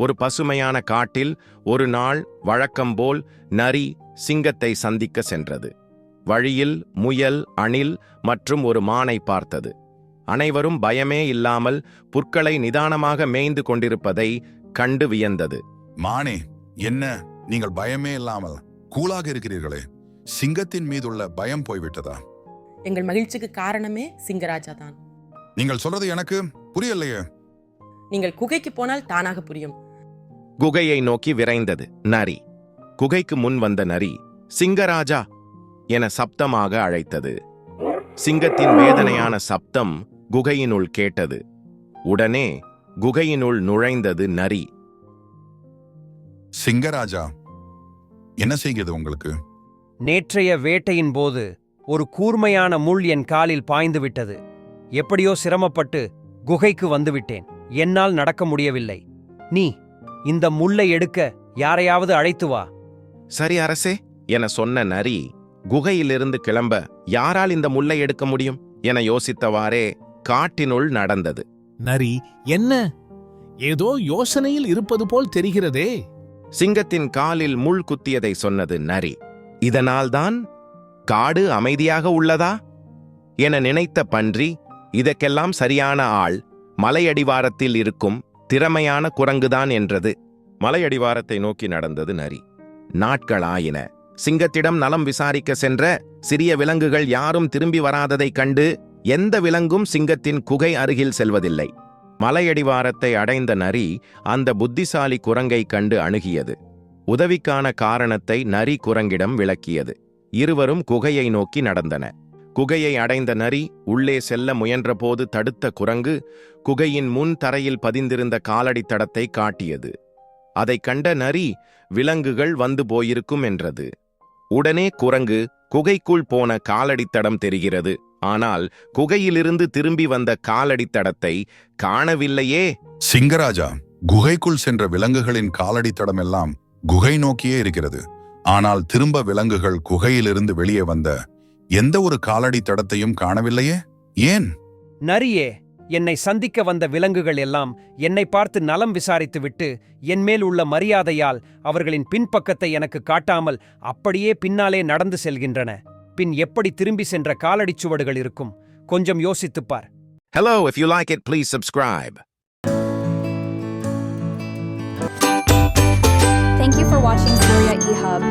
ஒரு பசுமையான காட்டில் ஒரு நாள் வழக்கம்போல் நரி சிங்கத்தை சந்திக்க சென்றது. வழியில் முயல், அணில் மற்றும் ஒரு மானை பார்த்தது. அனைவரும் பயமே இல்லாமல் புற்களை நிதானமாக மேய்ந்து கொண்டிருப்பதை கண்டு வியந்தது. மானே, என்ன நீங்கள் பயமே இல்லாமல் கூலாக இருக்கிறீர்களே, சிங்கத்தின் மீதுள்ள பயம் போய்விட்டதா? எங்கள் மகிழ்ச்சிக்கு காரணமே சிங்கராஜா தான். நீங்கள் சொல்றது எனக்கு புரியலையே. நீங்கள் குகைக்கு போனால் தானாக புரியும். குகையை நோக்கி விரைந்தது நரி. குகைக்கு முன் வந்த நரி சிங்கராஜா என சப்தமாக அழைத்தது. சிங்கத்தின் வேதனையான சப்தம் குகையினுள் கேட்டது. உடனே குகையினுள் நுழைந்தது நரி. சிங்கராஜா, என்ன செய்கிறது உங்களுக்கு? நேற்றைய வேட்டையின் போது ஒரு கூர்மையான முள் என் காலில் பாய்ந்து விட்டது. எப்படியோ சிரமப்பட்டு குகைக்கு வந்துவிட்டேன். என்னால் நடக்க முடியவில்லை. நீ இந்த முள்ளை எடுக்க யாரையாவது அழைத்து வா. சரி அரசே என சொன்ன நரி குகையிலிருந்து கிளம்ப யாரால் இந்த முல்லை எடுக்க முடியும் என யோசித்தவாறே காட்டினுள் நடந்தது. நரி, என்ன ஏதோ யோசனையில் இருப்பது போல் தெரிகிறதே. சிங்கத்தின் காலில் முள் குத்தியதை சொன்னது நரி. இதனால்தான் காடு அமைதியாக உள்ளதா என நினைத்த பன்றி, இதற்கெல்லாம் சரியான ஆள் மலையடிவாரத்தில் இருக்கும் திறமையான குரங்குதான் என்றது. மலையடிவாரத்தை நோக்கி நடந்தது நரி. நாட்களாயின. சிங்கத்திடம் நலம் விசாரிக்க சென்ற சிறிய விலங்குகள் யாரும் திரும்பி வராததைக் கண்டு எந்த விலங்கும் சிங்கத்தின் குகை அருகில் செல்வதில்லை. மலையடிவாரத்தை அடைந்த நரி அந்த புத்திசாலி குரங்கை கண்டு அணுகியது. உதவிக்கான காரணத்தை நரி குரங்கிடம் விளக்கியது. இருவரும் குகையை நோக்கி நடந்தன. குகையை அடைந்த நரி உள்ளே செல்ல முயன்றபோது தடுத்த குரங்கு குகையின் முன் தரையில் பதிந்திருந்த காலடி தடத்தை காட்டியது. அதைக் கண்ட நரி விலங்குகள் வந்து போயிருக்கும் என்றது. உடனே குரங்கு, குகைக்குள் போன காலடித்தடம் தெரிகிறது, ஆனால் குகையிலிருந்து திரும்பி வந்த காலடித்தடத்தை காணவில்லையே. சிங்கராஜா, குகைக்குள் சென்ற விலங்குகளின் காலடித்தடம் எல்லாம் குகை நோக்கியே இருக்கிறது. ஆனால் திரும்ப விலங்குகள் குகையிலிருந்து வெளியே வந்த எந்த ஒரு காலடி தடத்தையும் காணவில்லையே. ஏன்? நரியே, என்னை சந்திக்க வந்த விலங்குகள் எல்லாம் என்னை பார்த்து நலம் விசாரித்துவிட்டு என்மேல் உள்ள மரியாதையால் அவர்களின் பின்பக்கத்தை எனக்கு காட்டாமல் அப்படியே பின்னாலே நடந்து செல்கின்றன. பின் எப்படி திரும்பி சென்ற காலடிச் சுவடுகள் இருக்கும்? கொஞ்சம் யோசித்துப்பார். Hello, if you like it, please subscribe. Thank you for watching Surya eHub.